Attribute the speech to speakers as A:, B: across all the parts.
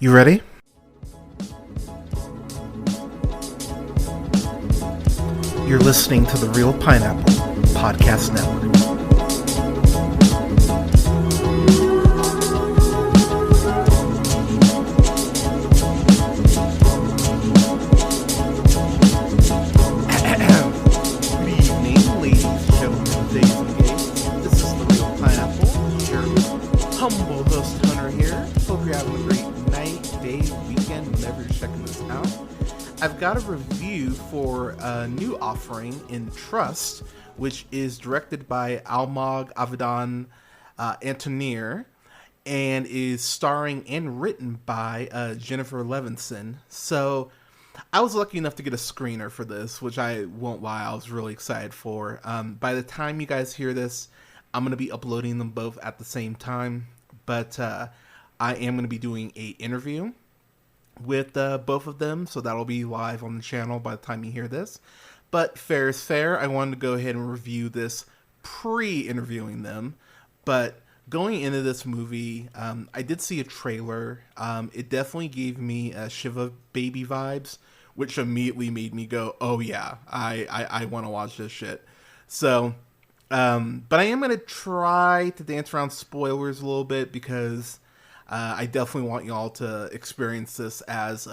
A: You ready? You're listening to the Real Pineapple Podcast Network. Good evening, ladies, gentlemen, days and gays. This is the Real Pineapple. Your humble host, Hunter here. Hope you're having a great night, day, weekend, whenever you're checking this out. I've got a review for a new offering in Trust, which is directed by Almog Avidan Antonier and is starring and written by Jennifer Levinson. So I was lucky enough to get a screener for this, which I won't lie, I was really excited for. By the time you guys hear this, I'm going to be uploading them both at the same time, but I am going to be doing a interview with both of them, so that'll be live on the channel by the time you hear this. But fair is fair, I wanted to go ahead and review this pre-interviewing them. But going into this movie, I did see a trailer. It definitely gave me Shiva Baby vibes, which immediately made me go, oh yeah, I want to watch this shit. So, but I am going to try to dance around spoilers a little bit because I definitely want y'all to experience this as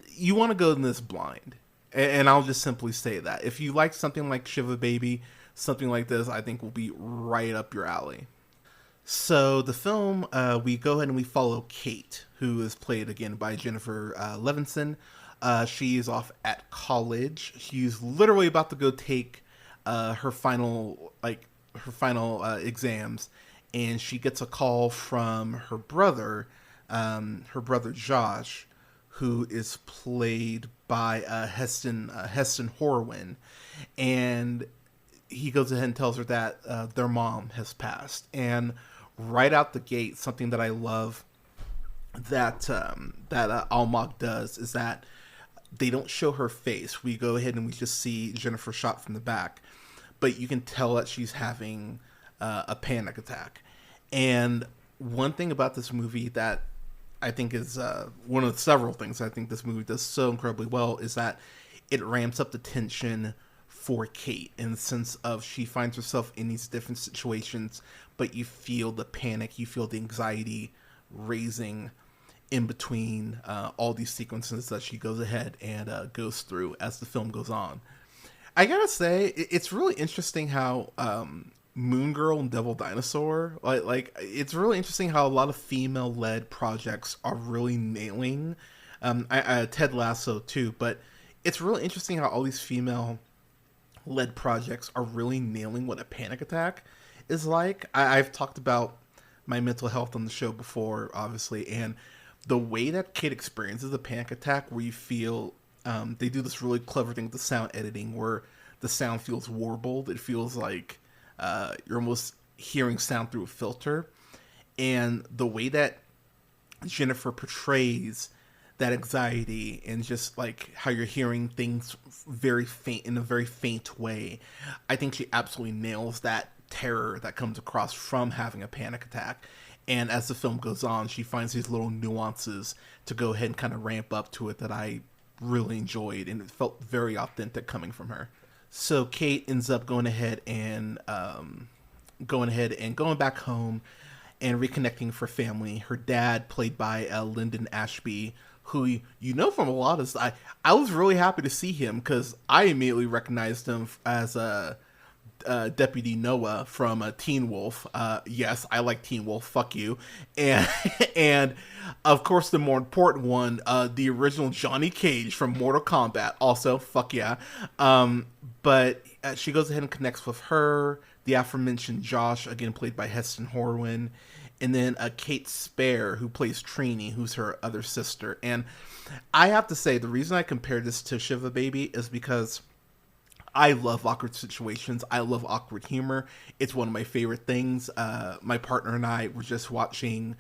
A: you want to go in this blind. And I'll just simply say that. If you like something like Shiva Baby, something like this, I think will be right up your alley. So the film, we go ahead and we follow Kate, who is played again by Jennifer Levinson. She is off at college. She's literally about to go take her final exams. And she gets a call from her brother Josh, who is played by Heston Horwin, and he goes ahead and tells her that their mom has passed. And right out the gate, something that I love that Almog does is that they don't show her face. We go ahead and we just see Jennifer shot from the back, but you can tell that she's having a panic attack. And one thing about this movie that I think is one of the several things I think this movie does so incredibly well is that it ramps up the tension for Kate in the sense of she finds herself in these different situations, but you feel the panic, you feel the anxiety raising in between all these sequences that she goes ahead and goes through as the film goes on. I gotta say, it's really interesting how Moon Girl and Devil Dinosaur, like it's really interesting how a lot of female-led projects are really nailing. Ted Lasso too, but it's really interesting how all these female-led projects are really nailing what a panic attack is like. I've talked about my mental health on the show before, obviously, and the way that Kate experiences a panic attack, where you feel they do this really clever thing with the sound editing, where the sound feels warbled. It feels like you're almost hearing sound through a filter, and the way that Jennifer portrays that anxiety and just like how you're hearing things very faint in a very faint way, I think she absolutely nails that terror that comes across from having a panic attack. And as the film goes on, she finds these little nuances to go ahead and kind of ramp up to it that I really enjoyed, and it felt very authentic coming from her. So Kate ends up going ahead and going back home and reconnecting for family. Her dad, played by Lyndon Ashby, who you know from a lot of I was really happy to see him because I immediately recognized him as Deputy Noah from Teen Wolf. Yes, I like Teen Wolf. Fuck you. And and of course the more important one, the original Johnny Cage from Mortal Kombat. Also, fuck yeah. But she goes ahead and connects with her, the aforementioned Josh, again played by Heston Horwin, and then Kate Spare, who plays Trini, who's her other sister. And I have to say, the reason I compared this to Shiva Baby is because I love awkward situations. I love awkward humor. It's one of my favorite things. My partner and I were just watching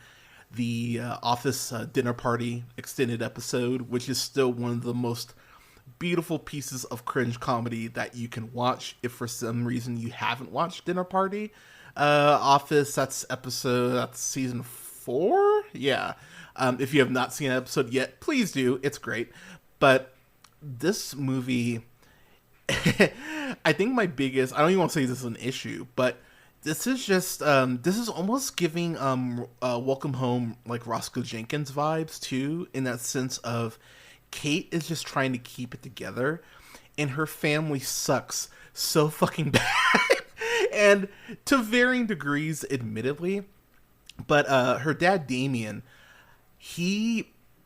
A: the Office Dinner Party extended episode, which is still one of the most beautiful pieces of cringe comedy that you can watch if for some reason you haven't watched Dinner Party. Office, that's season 4? Yeah. If you have not seen an episode yet, please do. It's great. But this movie, I think my biggest, I don't even want to say this is an issue, but this is just, this is almost giving Welcome Home, like, Roscoe Jenkins vibes, too, in that sense of Kate is just trying to keep it together, and her family sucks so fucking bad. And to varying degrees, admittedly. But her dad, Damien,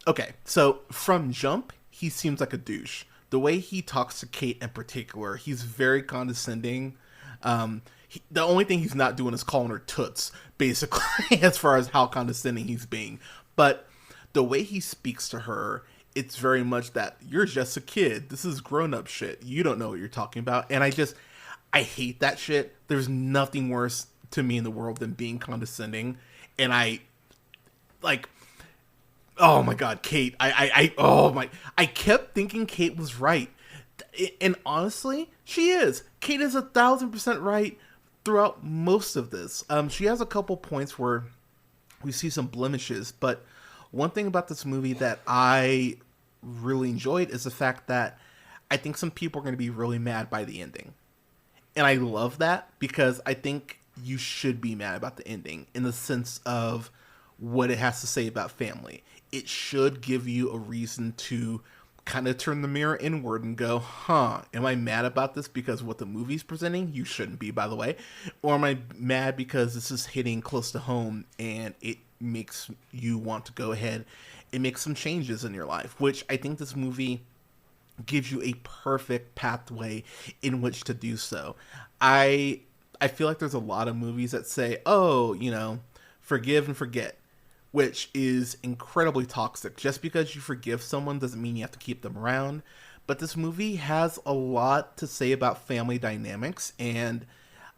A: okay, so from jump, he seems like a douche. The way he talks to Kate in particular, he's very condescending. The only thing he's not doing is calling her toots, basically, as far as how condescending he's being. But the way he speaks to her, it's very much that you're just a kid. This is grown-up shit. You don't know what you're talking about. And I hate that shit. There's nothing worse to me in the world than being condescending. And oh my God, Kate. I kept thinking Kate was right. And honestly, she is. Kate is 1,000% right throughout most of this. She has a couple points where we see some blemishes, but one thing about this movie that I really enjoyed is the fact that I think some people are going to be really mad by the ending. And I love that, because I think you should be mad about the ending in the sense of what it has to say about family. It should give you a reason to kind of turn the mirror inward and go, am I mad about this because what the movie's presenting? You shouldn't be, by the way. Or am I mad because this is hitting close to home and it makes you want to go ahead and make some changes in your life, which I think this movie gives you a perfect pathway in which to do so. I feel like there's a lot of movies that say, forgive and forget, which is incredibly toxic. Just because you forgive someone doesn't mean you have to keep them around. But this movie has a lot to say about family dynamics. And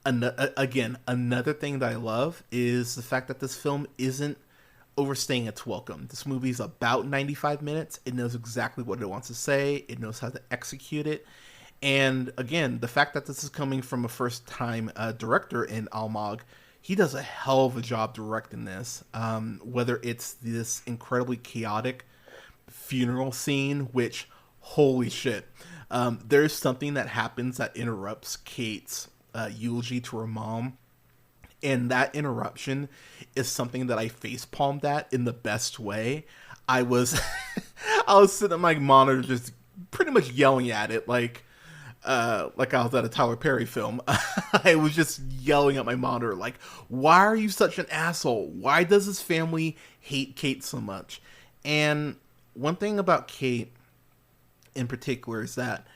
A: another thing that I love is the fact that this film isn't overstaying its welcome. This movie is about 95 minutes. It knows exactly what it wants to say. It knows how to execute it. And again, the fact that this is coming from a first-time director in Almog, he does a hell of a job directing this. Whether it's this incredibly chaotic funeral scene, which, holy shit, there's something that happens that interrupts Kate's eulogy to her mom. And that interruption is something that I facepalmed at in the best way. I was sitting at my monitor just pretty much yelling at it like I was at a Tyler Perry film. I was just yelling at my monitor like, why are you such an asshole? Why does his family hate Kate so much? And one thing about Kate in particular is that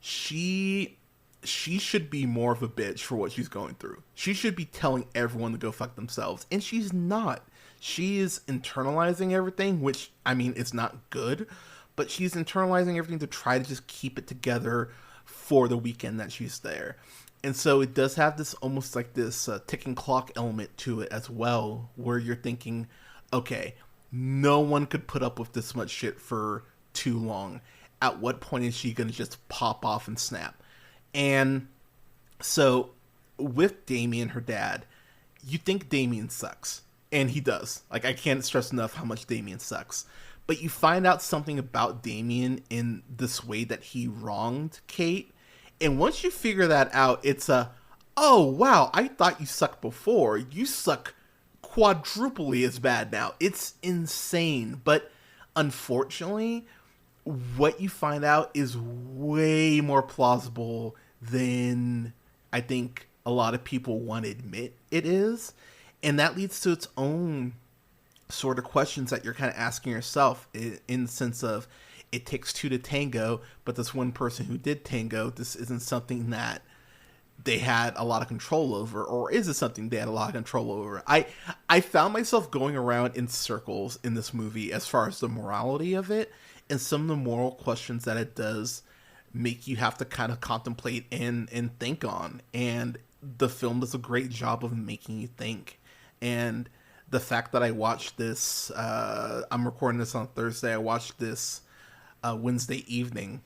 A: she should be more of a bitch for what she's going through. She should be telling everyone to go fuck themselves. And she's not. She is internalizing everything, which, I mean, it's not good. But she's internalizing everything to try to just keep it together for the weekend that she's there. And so it does have this almost like this ticking clock element to it as well, where you're thinking, okay, no one could put up with this much shit for too long. At what point is she going to just pop off and snap? And so with Damien, her dad, you think Damien sucks. And he does. Like, I can't stress enough how much Damien sucks. But you find out something about Damien in this way that he wronged Kate. And once you figure that out, it's oh, wow, I thought you sucked before. You suck quadruply as bad now. It's insane. But unfortunately, what you find out is way more plausible than I think a lot of people want to admit it is. And that leads to its own sort of questions that you're kind of asking yourself in the sense of it takes two to tango, but this one person who did tango, this isn't something that they had a lot of control over, or is it something they had a lot of control over? I found myself going around in circles in this movie as far as the morality of it, and some of the moral questions that it does make you have to kind of contemplate and think on. And the film does a great job of making you think. And the fact that I watched this, I'm recording this on Thursday, I watched this Wednesday evening,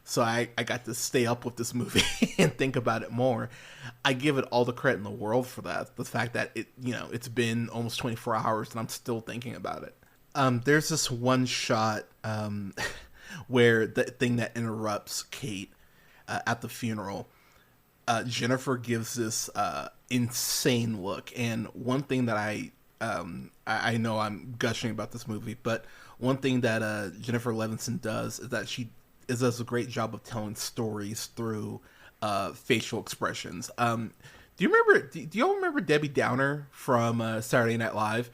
A: so I got to stay up with this movie and think about it more. I give it all the credit in the world for that. The fact that it's been almost 24 hours and I'm still thinking about it. There's this one shot where the thing that interrupts Kate at the funeral, Jennifer gives this insane look. And one thing that I know I'm gushing about this movie, but one thing that Jennifer Levinson does is that she does a great job of telling stories through facial expressions. Do you remember? Do y'all remember Debbie Downer from Saturday Night Live?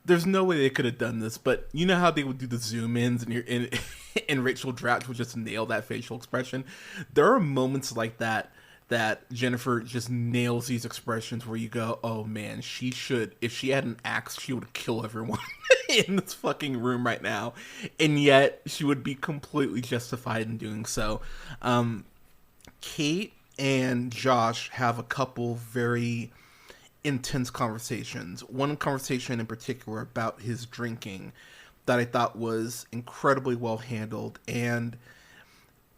A: There's no way they could have done this, but you know how they would do the zoom ins and Rachel Dratch would just nail that facial expression. There are moments like that Jennifer just nails these expressions where you go, oh man, she should, if she had an axe, she would kill everyone in this fucking room right now. And yet she would be completely justified in doing so. Kate and Josh have a couple very intense conversations. One conversation in particular about his drinking that I thought was incredibly well handled. And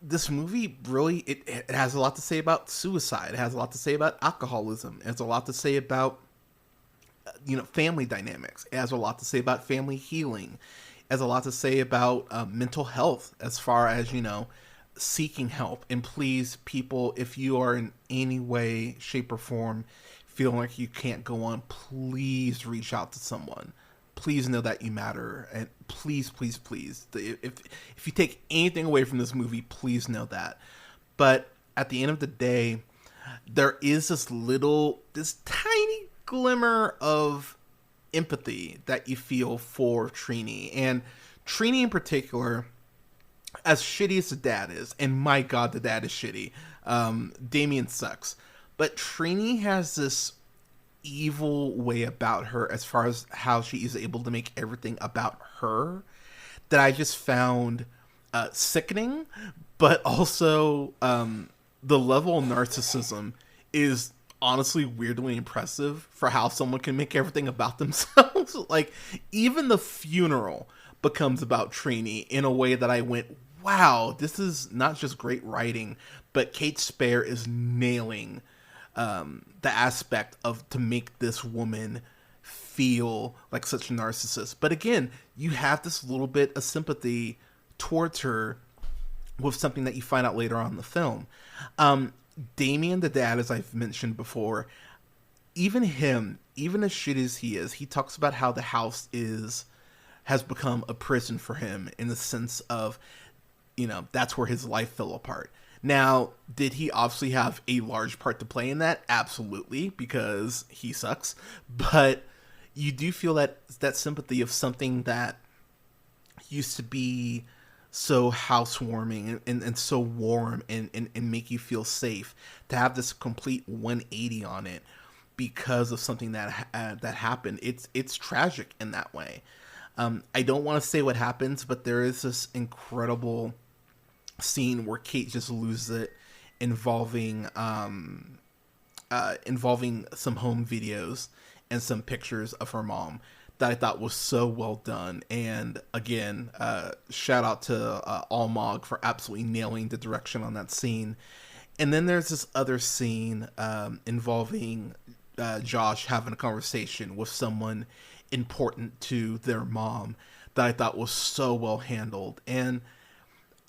A: this movie really, it has a lot to say about suicide. It has a lot to say about alcoholism. It has a lot to say about, family dynamics. It has a lot to say about family healing. It has a lot to say about mental health as far as, seeking help. And please, people, if you are in any way, shape, or form feeling like you can't go on, please reach out to someone. Please know that you matter. And please, please, please, if you take anything away from this movie, please know that. But at the end of the day, there is this tiny glimmer of empathy that you feel for Trini. And Trini in particular, as shitty as the dad is, and my God, the dad is shitty. Damien sucks. But Trini has this evil way about her as far as how she is able to make everything about her that I just found sickening. But also the level of narcissism is honestly weirdly impressive for how someone can make everything about themselves. Like, even the funeral becomes about Trini in a way that I went, wow, this is not just great writing, but Kate Spare is nailing the aspect of to make this woman feel like such a narcissist. But again, you have this little bit of sympathy towards her with something that you find out later on in the film. Damien, the dad, as I've mentioned before, even him, even as shitty as he is, he talks about how the house has become a prison for him in the sense of, that's where his life fell apart. Now, did he obviously have a large part to play in that? Absolutely, because he sucks. But you do feel that sympathy of something that used to be so housewarming and so warm and make you feel safe, to have this complete 180 on it because of something that happened. It's tragic in that way. I don't want to say what happens, but there is this incredible scene where Kate just loses it, involving some home videos and some pictures of her mom that I thought was so well done. And again, shout out to Almog for absolutely nailing the direction on that scene. And then there's this other scene involving Josh having a conversation with someone important to their mom that I thought was so well handled. And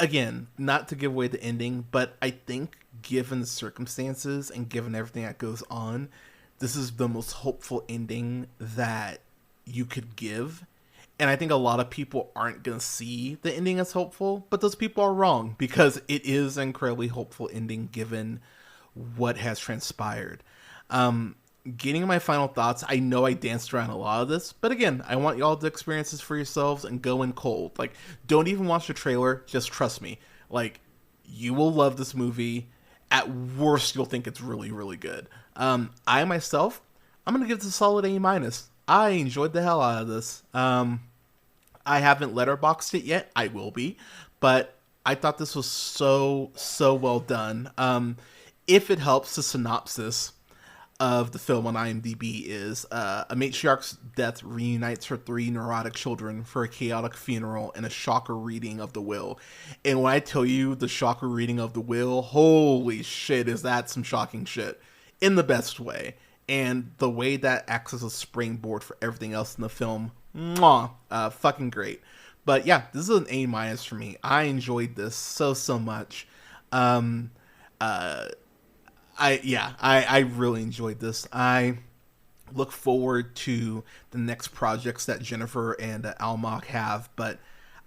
A: again, not to give away the ending, but I think given the circumstances and given everything that goes on, this is the most hopeful ending that you could give. And I think a lot of people aren't going to see the ending as hopeful, but those people are wrong, because it is an incredibly hopeful ending given what has transpired. Getting my final thoughts, I know I danced around a lot of this, but again, I want y'all to experience this for yourselves and go in cold. Like, don't even watch the trailer, just trust me. Like, you will love this movie. At worst, you'll think it's really, really good. I myself, I'm going to give this a solid A-. I enjoyed the hell out of this. I haven't letterboxed it yet. I will be. But I thought this was so, so well done. If it helps, the synopsis of the film on IMDb is a matriarch's death reunites her 3 neurotic children for a chaotic funeral and a shocker reading of the will. And when I tell you the shocker reading of the will, holy shit, is that some shocking shit in the best way. And the way that acts as a springboard for everything else in the film, Mwah, fucking great. But yeah, this is an A minus for me. I enjoyed this so much. Um, I really enjoyed this. I look forward to the next projects that Jennifer and Almach have, but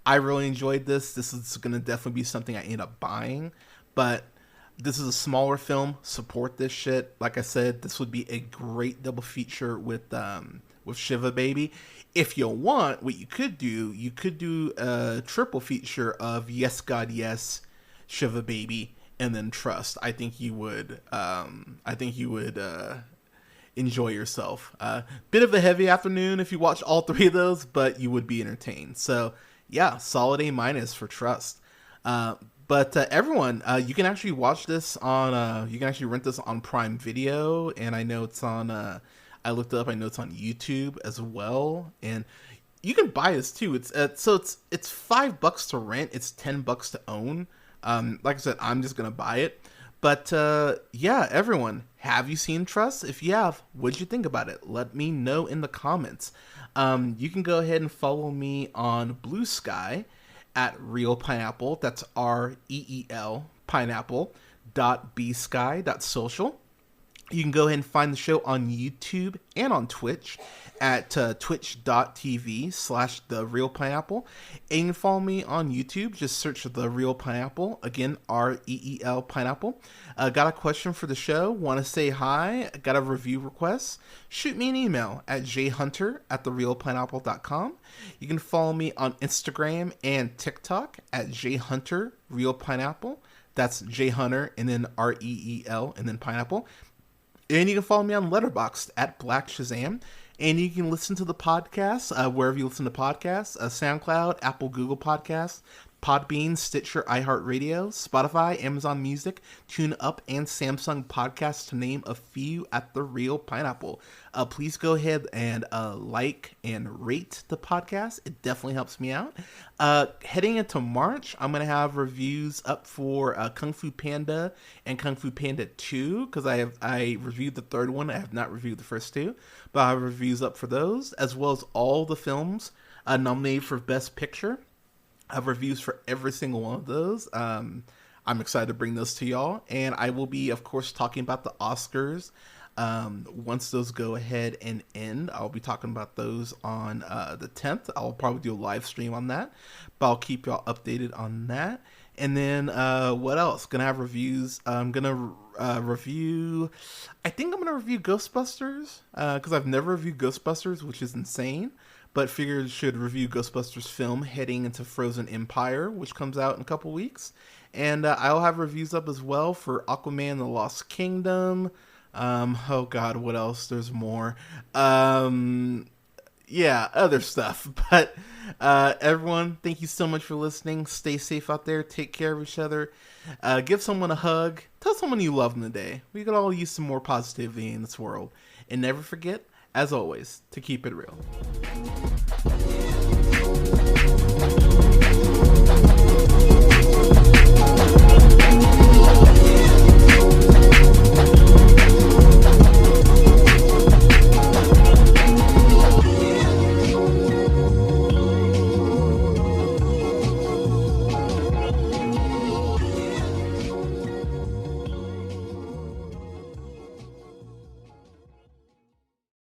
A: I really enjoyed this. This is going to definitely be something I end up buying, but this is a smaller film. Support this shit. Like I said, this would be a great double feature with Shiva Baby. If you want, what you could do a triple feature of Yes God Yes, Shiva Baby, and then Trust. I think you would enjoy yourself. Bit of a heavy afternoon if you watch all three of those, but you would be entertained. So yeah, solid A minus for Trust. But everyone, you can actually watch this on, you can actually rent this on Prime Video, and I know it's on, I looked it up, I know it's on YouTube as well, and you can buy this too. It's $5 to rent, it's $10 to own. Like I said, I'm just gonna buy it. But yeah, everyone, have you seen Trust? If you have, what'd you think about it? Let me know in the comments. You can go ahead and follow me on Blue Sky at Real Pineapple. That's REEL pineapple.bsky.social. You can go ahead and find the show on YouTube and on Twitch at twitch.tv/The Real Pineapple. And you can follow me on YouTube. Just search The Real Pineapple. Again, REEL Pineapple. Got a question for the show? Want to say hi? Got a review request? Shoot me an email at jhunter@therealpineapple.com. You can follow me on Instagram and TikTok at jhunterrealpineapple. That's jhunter and then REEL and then pineapple. And you can follow me on Letterboxd at Black Shazam. And you can listen to the podcast wherever you listen to podcasts. SoundCloud, Apple, Google Podcasts, Podbean, Stitcher, iHeartRadio, Spotify, Amazon Music, TuneUp, and Samsung Podcasts, to name a few, at The Real Pineapple. Please go ahead and like and rate the podcast. It definitely helps me out. Heading into March, I'm going to have reviews up for Kung Fu Panda and Kung Fu Panda 2, because I reviewed the third one. I have not reviewed the first two, but I have reviews up for those, as well as all the films nominated for Best Picture. I have reviews for every single one of those. I'm excited to bring those to y'all. And I will be, of course, talking about the Oscars. Once those go ahead and end, I'll be talking about those on the 10th. I'll probably do a live stream on that, but I'll keep y'all updated on that. And then what else? Gonna have reviews. I'm gonna review. I think I'm gonna review Ghostbusters because I've never reviewed Ghostbusters, which is insane. But figured should review Ghostbusters film heading into Frozen Empire, which comes out in a couple weeks. And I'll have reviews up as well for Aquaman: The Lost Kingdom. Oh God, what else? There's more. Yeah, other stuff. But everyone, thank you so much for listening. Stay safe out there. Take care of each other. Give someone a hug. Tell someone you love them today. We could all use some more positivity in this world. And never forget, as always, to keep it real.